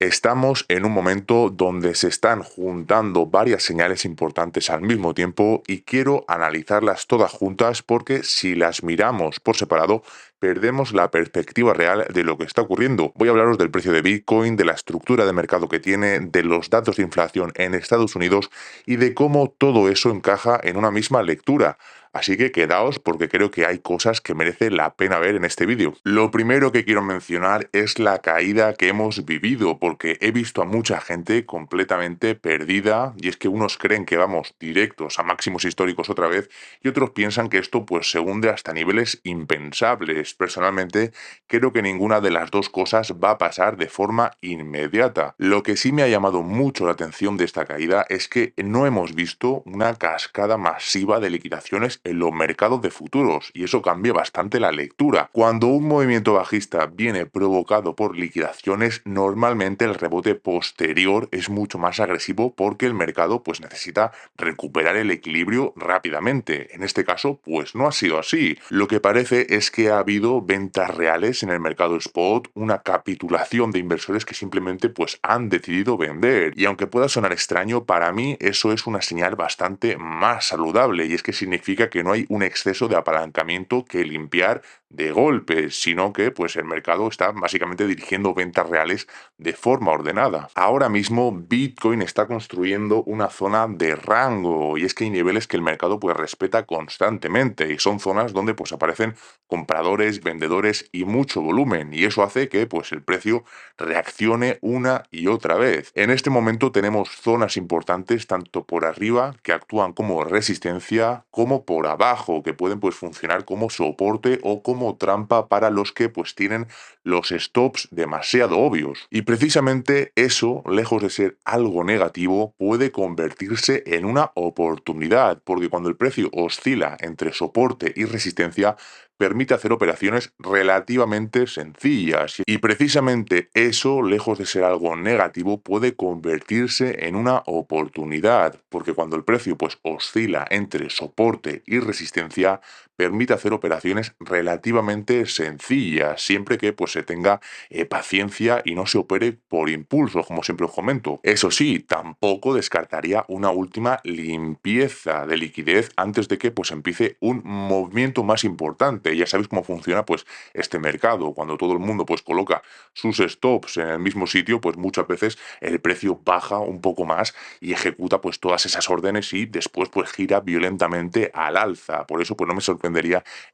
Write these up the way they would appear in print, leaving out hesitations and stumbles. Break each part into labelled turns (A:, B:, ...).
A: Estamos en un momento donde se están juntando varias señales importantes al mismo tiempo y quiero analizarlas todas juntas porque si las miramos por separado, perdemos la perspectiva real de lo que está ocurriendo. Voy a hablaros del precio de Bitcoin, de la estructura de mercado que tiene, de los datos de inflación en Estados Unidos y de cómo todo eso encaja en una misma lectura. Así que quedaos porque creo que hay cosas que merece la pena ver en este vídeo. Lo primero que quiero mencionar es la caída que hemos vivido, porque he visto a mucha gente completamente perdida y es que unos creen que vamos directos a máximos históricos otra vez y otros piensan que esto pues se hunde hasta niveles impensables. Personalmente creo que ninguna de las dos cosas va a pasar de forma inmediata. Lo que sí me ha llamado mucho la atención de esta caída es que no hemos visto una cascada masiva de liquidaciones en los mercados de futuros y eso cambia bastante la lectura. Cuando un movimiento bajista viene provocado por liquidaciones, normalmente el rebote posterior es mucho más agresivo porque el mercado pues necesita recuperar el equilibrio rápidamente. En este caso pues no ha sido así. Lo que parece es que ha habido ventas reales en el mercado spot, una capitulación de inversores que simplemente pues han decidido vender. Y aunque pueda sonar extraño, para mí eso es una señal bastante más saludable y es que significa que no hay un exceso de apalancamiento que limpiar de golpe, sino que pues el mercado está básicamente dirigiendo ventas reales de forma ordenada. Ahora mismo Bitcoin está construyendo una zona de rango y es que hay niveles que el mercado pues respeta constantemente y son zonas donde pues aparecen compradores, vendedores y mucho volumen y eso hace que pues el precio reaccione una y otra vez. En este momento tenemos zonas importantes tanto por arriba que actúan como resistencia como por abajo que pueden pues funcionar como soporte o como trampa para los que pues tienen los stops demasiado obvios. Y precisamente eso, lejos de ser algo negativo, puede convertirse en una oportunidad, porque cuando el precio oscila entre soporte y resistencia, permite hacer operaciones relativamente sencillas. Y precisamente eso, lejos de ser algo negativo, puede convertirse en una oportunidad, porque cuando el precio pues oscila entre soporte y resistencia, permite hacer operaciones relativamente sencillas, siempre que pues se tenga paciencia y no se opere por impulso, como siempre os comento. Eso sí, tampoco descartaría una última limpieza de liquidez antes de que pues empiece un movimiento más importante. Ya sabéis cómo funciona pues este mercado. Cuando todo el mundo pues coloca sus stops en el mismo sitio, pues muchas veces el precio baja un poco más y ejecuta pues todas esas órdenes y después pues gira violentamente al alza. Por eso pues no me sorprendería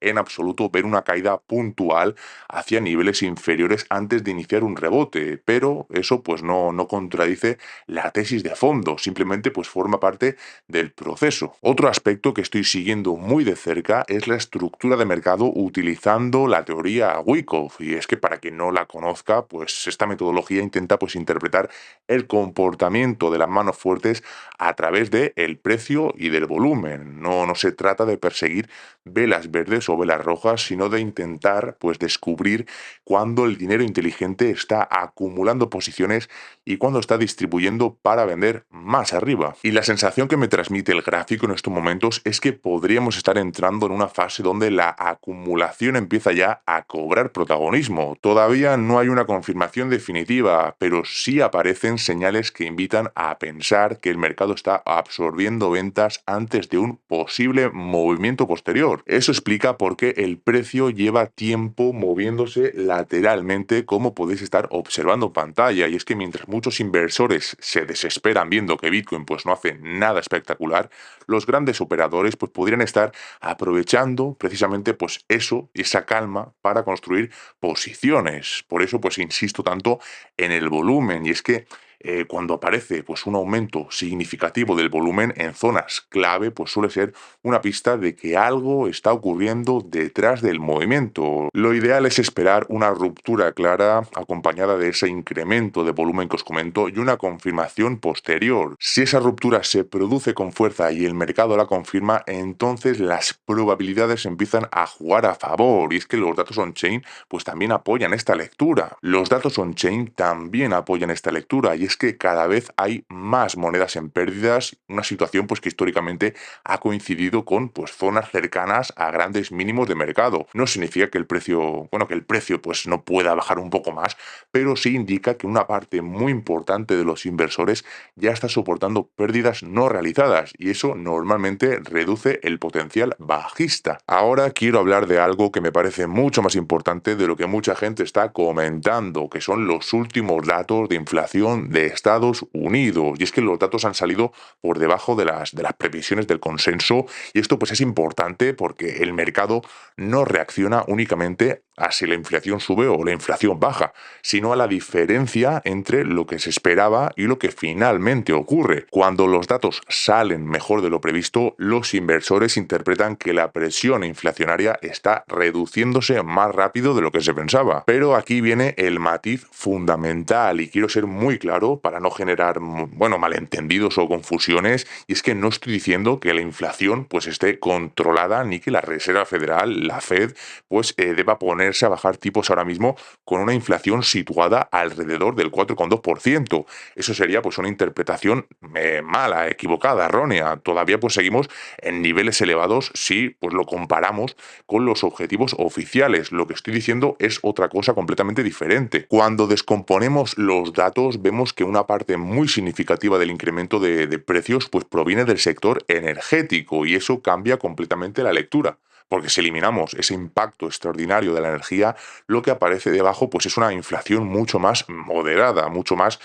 A: en absoluto ver una caída puntual hacia niveles inferiores antes de iniciar un rebote, pero eso pues no contradice la tesis de fondo, simplemente pues forma parte del proceso. Otro aspecto que estoy siguiendo muy de cerca es la estructura de mercado utilizando la teoría Wyckoff, y es que para quien no la conozca, pues esta metodología intenta pues interpretar el comportamiento de las manos fuertes a través de el precio y del volumen. No se trata de perseguir velas verdes o velas rojas, sino de intentar pues descubrir cuándo el dinero inteligente está acumulando posiciones y cuándo está distribuyendo para vender más arriba. Y la sensación que me transmite el gráfico en estos momentos es que podríamos estar entrando en una fase donde la acumulación empieza ya a cobrar protagonismo. Todavía no hay una confirmación definitiva, pero sí aparecen señales que invitan a pensar que el mercado está absorbiendo ventas antes de un posible movimiento posterior. Eso explica por qué el precio lleva tiempo moviéndose lateralmente, como podéis estar observando en pantalla, y es que mientras muchos inversores se desesperan viendo que Bitcoin pues no hace nada espectacular, los grandes operadores pues podrían estar aprovechando precisamente pues eso, esa calma para construir posiciones. Por eso pues insisto tanto en el volumen, y es que cuando aparece pues un aumento significativo del volumen en zonas clave, pues suele ser una pista de que algo está ocurriendo detrás del movimiento. Lo ideal es esperar una ruptura clara acompañada de ese incremento de volumen que os comento y una confirmación posterior. Si esa ruptura se produce con fuerza y el mercado la confirma, entonces las probabilidades empiezan a jugar a favor, y es que los datos on-chain pues también apoyan esta lectura. Los datos on-chain también apoyan esta lectura, y es es que cada vez hay más monedas en pérdidas, una situación pues que históricamente ha coincidido con pues zonas cercanas a grandes mínimos de mercado. No significa que el precio, bueno, que el precio pues no pueda bajar un poco más, pero sí indica que una parte muy importante de los inversores ya está soportando pérdidas no realizadas y eso normalmente reduce el potencial bajista. Ahora quiero hablar de algo que me parece mucho más importante de lo que mucha gente está comentando, que son los últimos datos de inflación de Estados Unidos. Y es que los datos han salido por debajo de las previsiones del consenso y esto pues es importante porque el mercado no reacciona únicamente a si la inflación sube o la inflación baja, sino a la diferencia entre lo que se esperaba y lo que finalmente ocurre. Cuando los datos salen mejor de lo previsto, los inversores interpretan que la presión inflacionaria está reduciéndose más rápido de lo que se pensaba. Pero aquí viene el matiz fundamental y quiero ser muy claro para no generar, bueno, malentendidos o confusiones, y es que no estoy diciendo que la inflación pues esté controlada ni que la Reserva Federal, la Fed, pues deba ponerse a bajar tipos ahora mismo con una inflación situada alrededor del 4,2%. Eso sería pues una interpretación mala, equivocada, errónea. Todavía pues seguimos en niveles elevados si pues lo comparamos con los objetivos oficiales. Lo que estoy diciendo es otra cosa completamente diferente. Cuando descomponemos los datos vemos que una parte muy significativa del incremento de precios pues proviene del sector energético y eso cambia completamente la lectura. Porque si eliminamos ese impacto extraordinario de la energía, lo que aparece debajo pues es una inflación mucho más moderada, mucho más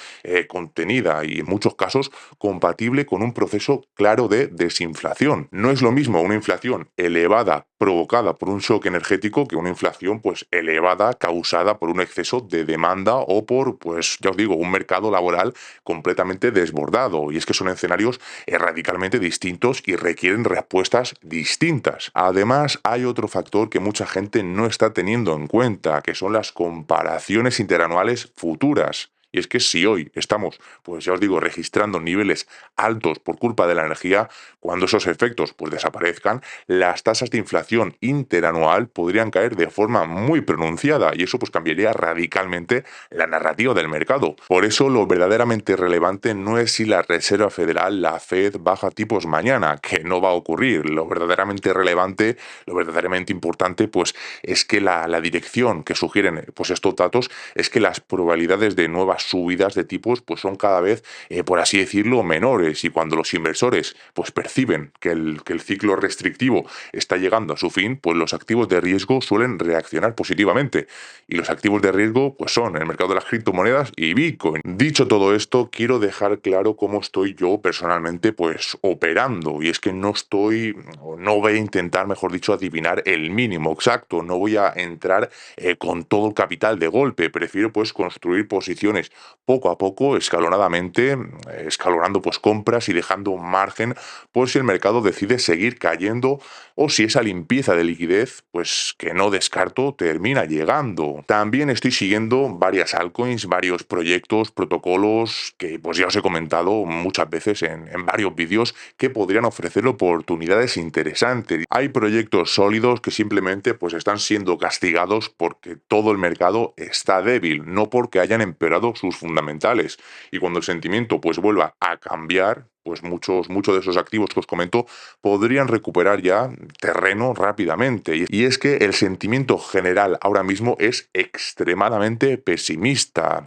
A: contenida y en muchos casos compatible con un proceso claro de desinflación. No es lo mismo una inflación elevada provocada por un shock energético que una inflación pues elevada causada por un exceso de demanda o por, pues ya os digo, un mercado laboral completamente desbordado. Y es que son escenarios radicalmente distintos y requieren respuestas distintas. Además, hay otro factor que mucha gente no está teniendo en cuenta, que son las comparaciones interanuales futuras. Y es que si hoy estamos, pues ya os digo, registrando niveles altos por culpa de la energía, cuando esos efectos pues desaparezcan, las tasas de inflación interanual podrían caer de forma muy pronunciada y eso pues cambiaría radicalmente la narrativa del mercado. Por eso lo verdaderamente relevante no es si la Reserva Federal, la Fed, baja tipos mañana, que no va a ocurrir. Lo verdaderamente relevante, lo verdaderamente importante, pues es que la dirección que sugieren pues estos datos es que las probabilidades de nuevas subidas de tipos pues son cada vez, por así decirlo, menores y cuando los inversores pues perciben que el ciclo restrictivo está llegando a su fin, pues los activos de riesgo suelen reaccionar positivamente y los activos de riesgo pues son el mercado de las criptomonedas y Bitcoin. Dicho todo esto, quiero dejar claro cómo estoy yo personalmente pues operando y es que no voy a intentar, mejor dicho, adivinar el mínimo exacto, no voy a entrar con todo el capital de golpe, prefiero pues construir posiciones poco a poco, escalonadamente, escalonando pues compras y dejando un margen por si el mercado decide seguir cayendo o si esa limpieza de liquidez, pues que no descarto, termina llegando. También estoy siguiendo varias altcoins, varios proyectos, protocolos que pues ya os he comentado muchas veces en varios vídeos que podrían ofrecer oportunidades interesantes. Hay proyectos sólidos que simplemente pues están siendo castigados porque todo el mercado está débil, no porque hayan empeorado sus fundamentales. Y cuando el sentimiento pues vuelva a cambiar, pues muchos de esos activos que os comento podrían recuperar ya terreno rápidamente. Y es que el sentimiento general ahora mismo es extremadamente pesimista.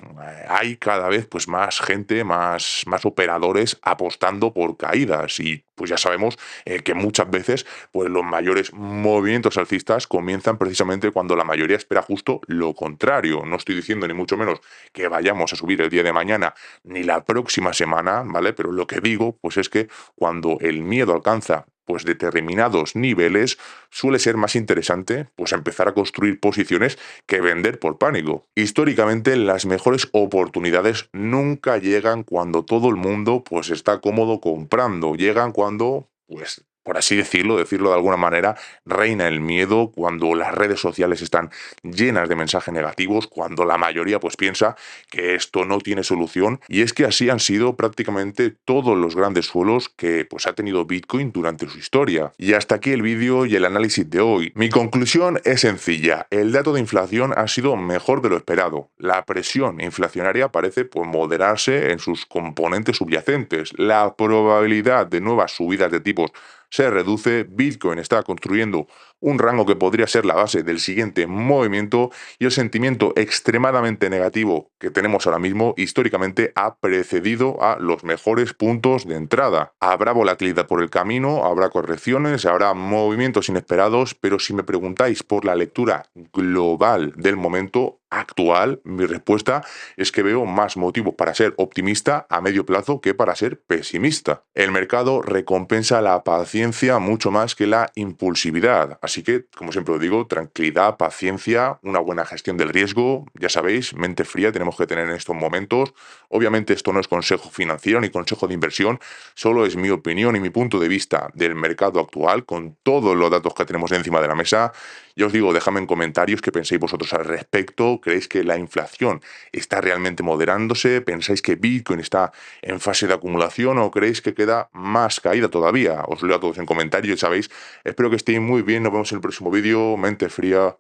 A: Hay cada vez pues más gente, más operadores apostando por caídas y pues ya sabemos que muchas veces pues los mayores movimientos alcistas comienzan precisamente cuando la mayoría espera justo lo contrario. No estoy diciendo ni mucho menos que vayamos a subir el día de mañana ni la próxima semana, ¿vale? Pero lo que digo pues es que cuando el miedo alcanza pues determinados niveles suele ser más interesante pues empezar a construir posiciones que vender por pánico. Históricamente las mejores oportunidades nunca llegan cuando todo el mundo pues está cómodo comprando, llegan cuando pues por así decirlo de alguna manera, reina el miedo cuando las redes sociales están llenas de mensajes negativos, cuando la mayoría pues piensa que esto no tiene solución. Y es que así han sido prácticamente todos los grandes suelos que pues ha tenido Bitcoin durante su historia. Y hasta aquí el vídeo y el análisis de hoy. Mi conclusión es sencilla. El dato de inflación ha sido mejor de lo esperado. La presión inflacionaria parece pues moderarse en sus componentes subyacentes. La probabilidad de nuevas subidas de tipos se reduce, Bitcoin está construyendo un rango que podría ser la base del siguiente movimiento y el sentimiento extremadamente negativo que tenemos ahora mismo históricamente ha precedido a los mejores puntos de entrada. Habrá volatilidad por el camino, habrá correcciones, habrá movimientos inesperados, pero si me preguntáis por la lectura global del momento actual, mi respuesta es que veo más motivos para ser optimista a medio plazo que para ser pesimista. El mercado recompensa la paciencia mucho más que la impulsividad. Así que, como siempre os digo, tranquilidad, paciencia, una buena gestión del riesgo. Ya sabéis, mente fría tenemos que tener en estos momentos. Obviamente esto no es consejo financiero ni consejo de inversión, solo es mi opinión y mi punto de vista del mercado actual con todos los datos que tenemos encima de la mesa. Ya os digo, dejadme en comentarios qué pensáis vosotros al respecto. ¿Creéis que la inflación está realmente moderándose? ¿Pensáis que Bitcoin está en fase de acumulación o creéis que queda más caída todavía? Os leo a todos en comentarios, ya sabéis. Espero que estéis muy bien. Nos vemos en el próximo vídeo. Mente fría.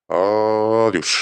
A: Adiós.